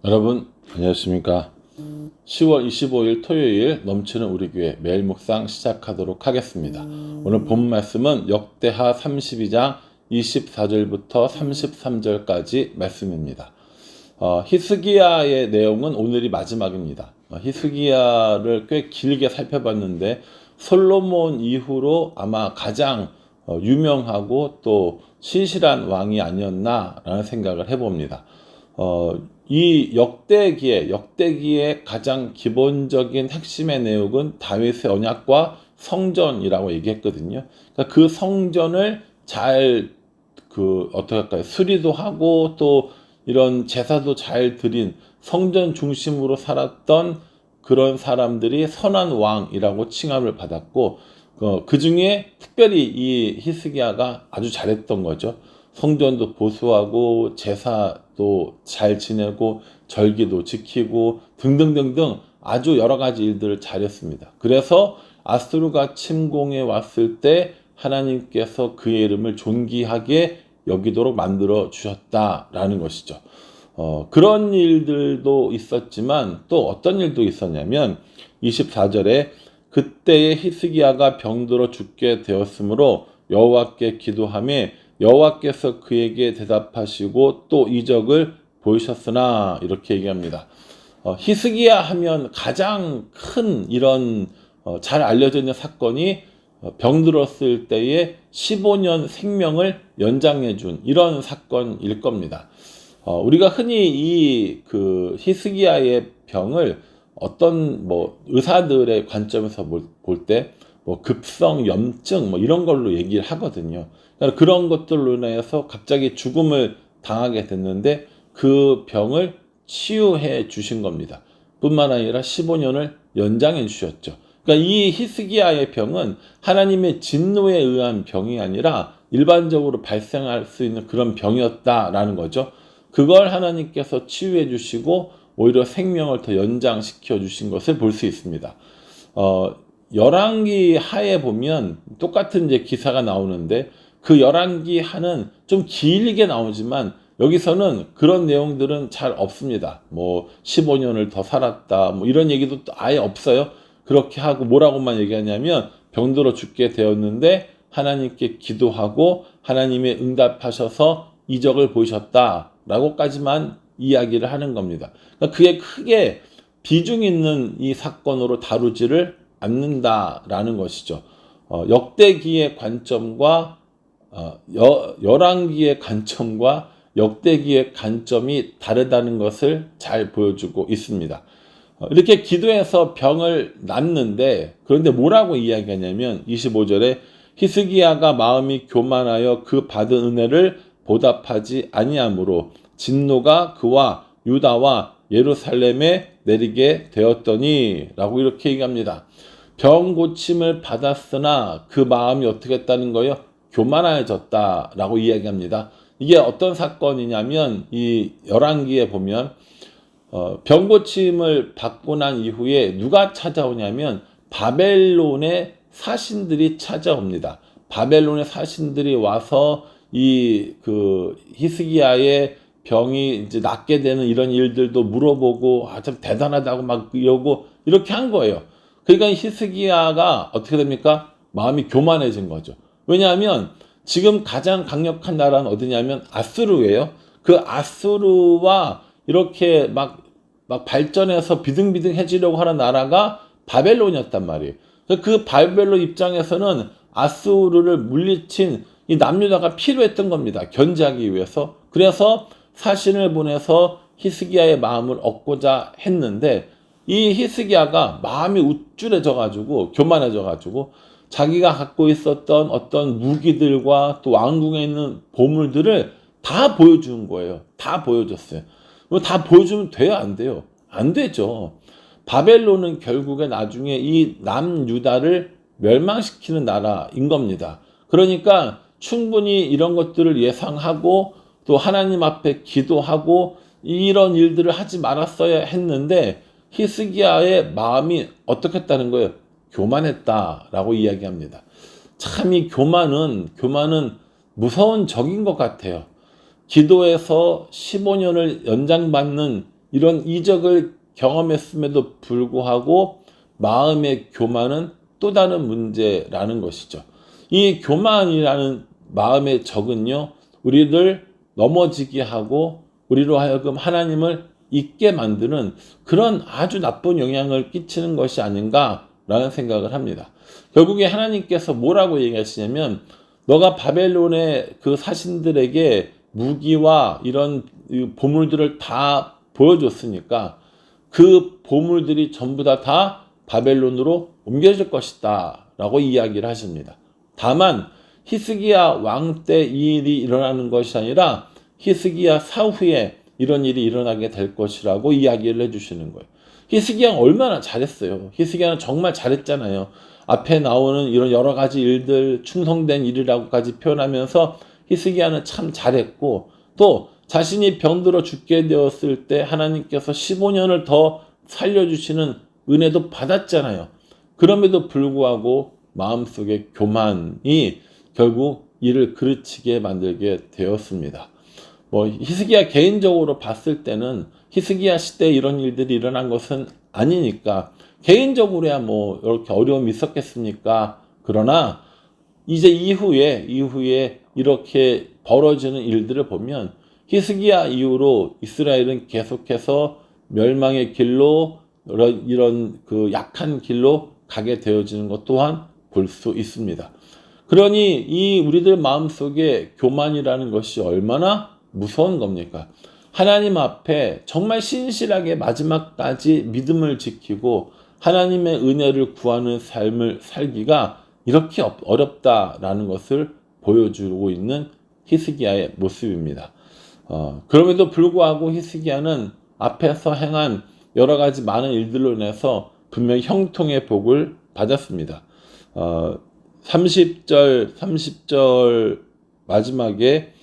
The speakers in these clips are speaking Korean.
여러분 안녕하십니까. 10월 25일 토요일 넘치는 우리 교회 매일 묵상 시작하도록 하겠습니다. 오늘 본 말씀은 역대하 32장 24절부터 33절까지 말씀입니다. 히스기야의 내용은 오늘이 마지막입니다. 히스기야를 꽤 길게 살펴봤는데 솔로몬 이후로 아마 가장 유명하고 또 신실한 왕이 아니었나라는 생각을 해봅니다. 이 역대기의 가장 기본적인 핵심의 내용은 다윗의 언약과 성전이라고 얘기했거든요. 그러니까 그 성전을 잘 어떻게 할까요? 수리도 하고 또 이런 제사도 잘 드린 성전 중심으로 살았던 그런 사람들이 선한 왕이라고 칭함을 받았고, 그 중에 특별히 이 히스기야가 아주 잘했던 거죠. 성전도 보수하고 제사도 잘 지내고 절기도 지키고 등등등등 아주 여러 가지 일들을 잘했습니다. 그래서 아수르가 침공해 왔을 때 하나님께서 그의 이름을 존귀하게 여기도록 만들어 주셨다라는 것이죠. 그런 일들도 있었지만 또 어떤 일도 있었냐면 24절에 그때의 히스기야가 병들어 죽게 되었으므로 여호와께 기도하며 여호와께서 그에게 대답하시고 또 이적을 보이셨으나 이렇게 얘기합니다. 히스기야 하면 가장 큰 이런 잘 알려져 있는 사건이 병들었을 때에 15년 생명을 연장해 준 이런 사건일 겁니다. 우리가 흔히 이 히스기야의 병을 어떤 의사들의 관점에서 볼 때 급성 염증 이런 걸로 얘기를 하거든요. 그러니까 그런 것들로 인해서 갑자기 죽음을 당하게 됐는데 그 병을 치유해 주신 겁니다. 뿐만 아니라 15년을 연장해 주셨죠. 그러니까 이 히스기야의 병은 하나님의 진노에 의한 병이 아니라 일반적으로 발생할 수 있는 그런 병이었다라는 거죠. 그걸 하나님께서 치유해 주시고 오히려 생명을 더 연장시켜 주신 것을 볼 수 있습니다. 열왕기 하에 보면 똑같은 이제 기사가 나오는데 그 열왕기 하는 좀 길게 나오지만 여기서는 그런 내용들은 잘 없습니다. 15년을 더 살았다 이런 얘기도 아예 없어요. 그렇게 하고 뭐라고만 얘기하냐면 병들어 죽게 되었는데 하나님께 기도하고 하나님의 응답하셔서 이적을 보이셨다라고까지만 이야기를 하는 겁니다. 그러니까 그게 크게 비중 있는 이 사건으로 다루지를 않는다라는 것이죠. 역대기의 관점과 열왕기의 관점과 역대기의 관점이 다르다는 것을 잘 보여주고 있습니다. 이렇게 기도해서 병을 낫는데 그런데 뭐라고 이야기하냐면 25절에 히스기야가 마음이 교만하여 그 받은 은혜를 보답하지 아니하므로 진노가 그와 유다와 예루살렘에 내리게 되었더니 라고 이렇게 얘기합니다. 병 고침을 받았으나 그 마음이 어떻게 했다는 거예요? 교만해졌다라고 이야기합니다. 이게 어떤 사건이냐면 이 열왕기에 보면 병 고침을 받고 난 이후에 누가 찾아오냐면 바벨론의 사신들이 찾아옵니다. 바벨론의 사신들이 와서 이 히스기야의 병이 이제 낫게 되는 이런 일들도 물어보고 참 대단하다고 막 이러고 이렇게 한 거예요. 그러니까 히스기야가 어떻게 됩니까? 마음이 교만해진 거죠. 왜냐하면 지금 가장 강력한 나라는 어디냐면 아수르예요. 그 아수르와 이렇게 막 발전해서 비등비등해지려고 하는 나라가 바벨론이었단 말이에요. 그 바벨론 입장에서는 아수르를 물리친 이 남유다가 필요했던 겁니다. 견제하기 위해서. 그래서 사신을 보내서 히스기야의 마음을 얻고자 했는데 이 히스기야가 마음이 우쭐해져가지고 교만해져가지고 자기가 갖고 있었던 어떤 무기들과 또 왕궁에 있는 보물들을 다 보여준 거예요. 다 보여줬어요. 다 보여주면 돼요? 안 돼요? 안 되죠. 바벨론은 결국에 나중에 이 남유다를 멸망시키는 나라인 겁니다. 그러니까 충분히 이런 것들을 예상하고 또 하나님 앞에 기도하고 이런 일들을 하지 말았어야 했는데 히스기야의 마음이 어떻게 했다는 거예요? 교만했다라고 이야기합니다. 참 이 교만은 무서운 적인 것 같아요. 기도에서 15년을 연장받는 이런 이적을 경험했음에도 불구하고 마음의 교만은 또 다른 문제라는 것이죠. 이 교만이라는 마음의 적은요, 우리를 넘어지게 하고 우리로 하여금 하나님을 잊게 만드는 그런 아주 나쁜 영향을 끼치는 것이 아닌가라는 생각을 합니다. 결국에 하나님께서 뭐라고 얘기하시냐면, 너가 바벨론의 그 사신들에게 무기와 이런 보물들을 다 보여줬으니까 그 보물들이 전부 다 바벨론으로 옮겨질 것이다 라고 이야기를 하십니다. 다만 히스기야 왕 때 이 일이 일어나는 것이 아니라 히스기야 사후에 이런 일이 일어나게 될 것이라고 이야기를 해주시는 거예요. 히스기야는 얼마나 잘했어요. 히스기야는 정말 잘했잖아요. 앞에 나오는 이런 여러 가지 일들, 충성된 일이라고까지 표현하면서 히스기야는 참 잘했고, 또 자신이 병들어 죽게 되었을 때 하나님께서 15년을 더 살려주시는 은혜도 받았잖아요. 그럼에도 불구하고 마음속에 교만이 결국 이를 그르치게 만들게 되었습니다. 히스기야 개인적으로 봤을 때는 히스기야 시대에 이런 일들이 일어난 것은 아니니까 개인적으로야 이렇게 어려움이 있었겠습니까? 그러나 이제 이후에 이렇게 벌어지는 일들을 보면 히스기야 이후로 이스라엘은 계속해서 멸망의 길로 이런 그 약한 길로 가게 되어지는 것 또한 볼 수 있습니다. 그러니 이 우리들 마음속에 교만이라는 것이 얼마나 무서운 겁니까? 하나님 앞에 정말 신실하게 마지막까지 믿음을 지키고 하나님의 은혜를 구하는 삶을 살기가 이렇게 어렵다라는 것을 보여주고 있는 히스기야의 모습입니다. 그럼에도 불구하고 히스기야는 앞에서 행한 여러 가지 많은 일들로 인해서 분명히 형통의 복을 받았습니다. 30절 마지막에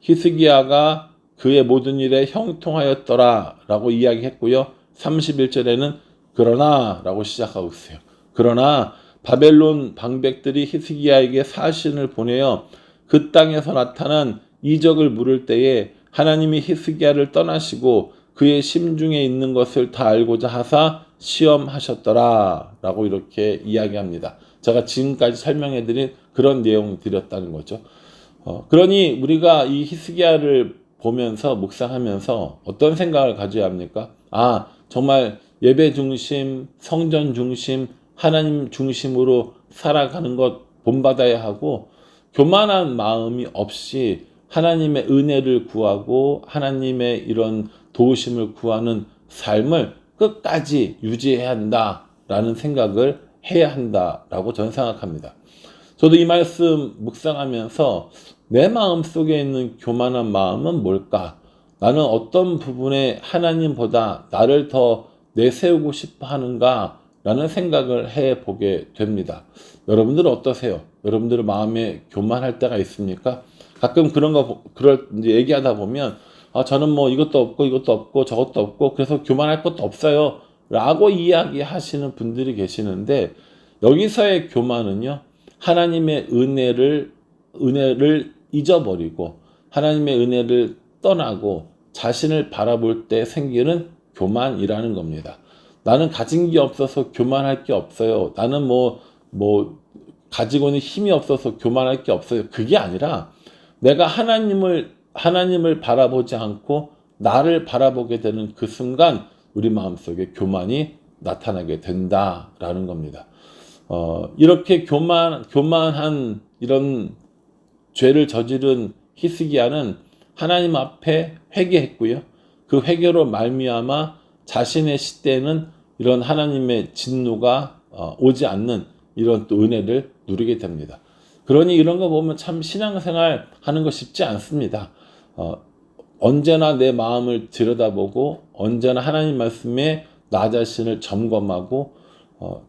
히스기야가 그의 모든 일에 형통하였더라 라고 이야기했고요. 31절에는 그러나 라고 시작하고 있어요. 그러나 바벨론 방백들이 히스기야에게 사신을 보내어 그 땅에서 나타난 이적을 물을 때에 하나님이 히스기야를 떠나시고 그의 심중에 있는 것을 다 알고자 하사 시험하셨더라 라고 이렇게 이야기합니다. 제가 지금까지 설명해드린 그런 내용을 드렸다는 거죠. 그러니 우리가 이 히스기야를 보면서 묵상하면서 어떤 생각을 가져야 합니까? 정말 예배 중심, 성전 중심, 하나님 중심으로 살아가는 것 본받아야 하고, 교만한 마음이 없이 하나님의 은혜를 구하고 하나님의 이런 도우심을 구하는 삶을 끝까지 유지해야 한다라는 생각을 해야 한다라고 저는 생각합니다. 저도 이 말씀 묵상하면서 내 마음 속에 있는 교만한 마음은 뭘까? 나는 어떤 부분에 하나님보다 나를 더 내세우고 싶어 하는가? 라는 생각을 해보게 됩니다. 여러분들은 어떠세요? 여러분들 마음에 교만할 때가 있습니까? 가끔 이제 얘기하다 보면, 저는 이것도 없고 저것도 없고 그래서 교만할 것도 없어요 라고 이야기하시는 분들이 계시는데, 여기서의 교만은요, 하나님의 은혜를 잊어버리고 하나님의 은혜를 떠나고 자신을 바라볼 때 생기는 교만이라는 겁니다. 나는 가진 게 없어서 교만할 게 없어요. 나는 가지고 있는 힘이 없어서 교만할 게 없어요. 그게 아니라 내가 하나님을 바라보지 않고 나를 바라보게 되는 그 순간 우리 마음속에 교만이 나타나게 된다라는 겁니다. 이렇게 교만한 이런 죄를 저지른 히스기야는 하나님 앞에 회개했고요. 그 회개로 말미암아 자신의 시대에는 이런 하나님의 진노가 오지 않는 이런 또 은혜를 누리게 됩니다. 그러니 이런 거 보면 참 신앙생활 하는 거 쉽지 않습니다. 언제나 내 마음을 들여다보고 언제나 하나님 말씀에 나 자신을 점검하고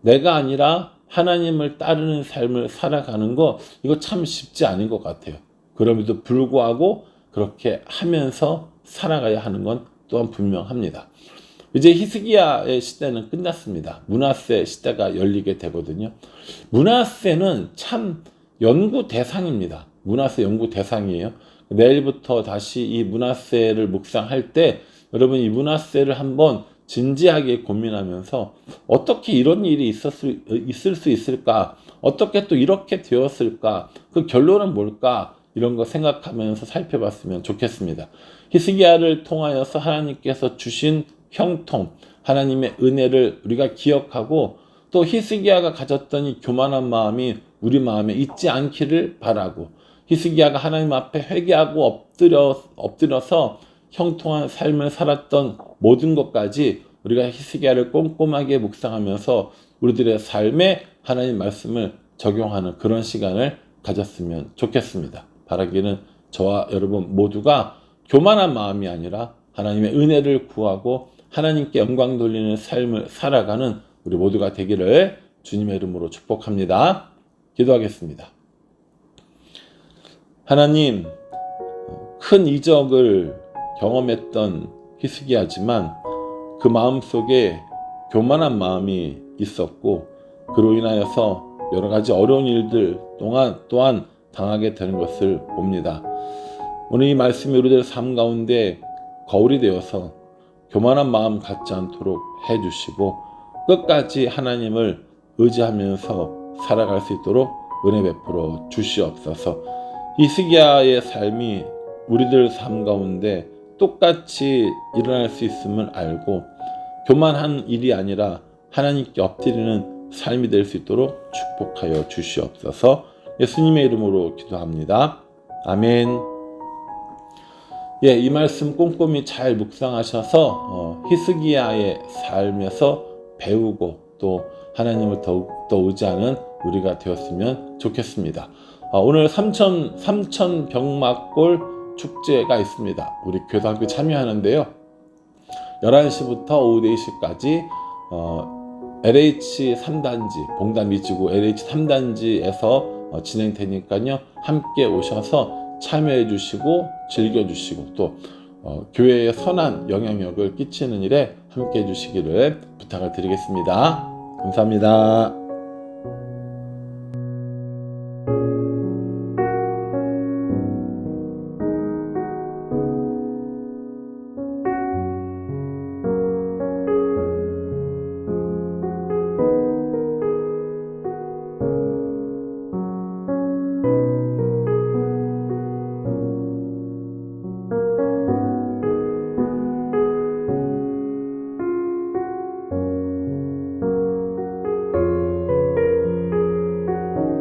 내가 아니라 하나님을 따르는 삶을 살아가는 거, 이거 참 쉽지 않은 것 같아요. 그럼에도 불구하고 그렇게 하면서 살아가야 하는 건 또한 분명합니다. 이제 히스기야의 시대는 끝났습니다. 므낫세 시대가 열리게 되거든요. 므낫세는 참 연구 대상입니다. 므낫세 연구 대상이에요. 내일부터 다시 이 므낫세를 묵상할 때 여러분 이 문화세를 한번 진지하게 고민하면서 어떻게 이런 일이 있을 수 있을까? 어떻게 또 이렇게 되었을까? 그 결론은 뭘까? 이런 거 생각하면서 살펴봤으면 좋겠습니다. 히스기야를 통하여서 하나님께서 주신 형통, 하나님의 은혜를 우리가 기억하고 또 히스기야가 가졌던 이 교만한 마음이 우리 마음에 있지 않기를 바라고 히스기야가 하나님 앞에 회개하고 엎드려서 형통한 삶을 살았던 모든 것까지 우리가 히스기야를 꼼꼼하게 묵상하면서 우리들의 삶에 하나님 말씀을 적용하는 그런 시간을 가졌으면 좋겠습니다. 바라기는 저와 여러분 모두가 교만한 마음이 아니라 하나님의 은혜를 구하고 하나님께 영광 돌리는 삶을 살아가는 우리 모두가 되기를 주님의 이름으로 축복합니다. 기도하겠습니다. 하나님, 큰 이적을 경험했던 히스기야지만 그 마음속에 교만한 마음이 있었고 그로 인하여서 여러 가지 어려운 일들 또한 당하게 되는 것을 봅니다. 오늘 이 말씀이 우리들 삶 가운데 거울이 되어서 교만한 마음 갖지 않도록 해주시고 끝까지 하나님을 의지하면서 살아갈 수 있도록 은혜 베풀어 주시옵소서. 히스기야의 삶이 우리들 삶 가운데 똑같이 일어날 수 있음을 알고 교만한 일이 아니라 하나님께 엎드리는 삶이 될 수 있도록 축복하여 주시옵소서. 예수님의 이름으로 기도합니다. 아멘. 이 말씀 꼼꼼히 잘 묵상하셔서 히스기야의 삶에서 배우고 또 하나님을 더욱더 의지하는 우리가 되었으면 좋겠습니다. 오늘 삼천 병막골 축제가 있습니다. 우리 교회도 함께 참여하는데요. 11시부터 오후 4시까지 LH 3단지, 봉담 미지구 LH 3단지에서 진행되니까요. 함께 오셔서 참여해 주시고 즐겨 주시고 또 교회에 선한 영향력을 끼치는 일에 함께 해 주시기를 부탁을 드리겠습니다. 감사합니다.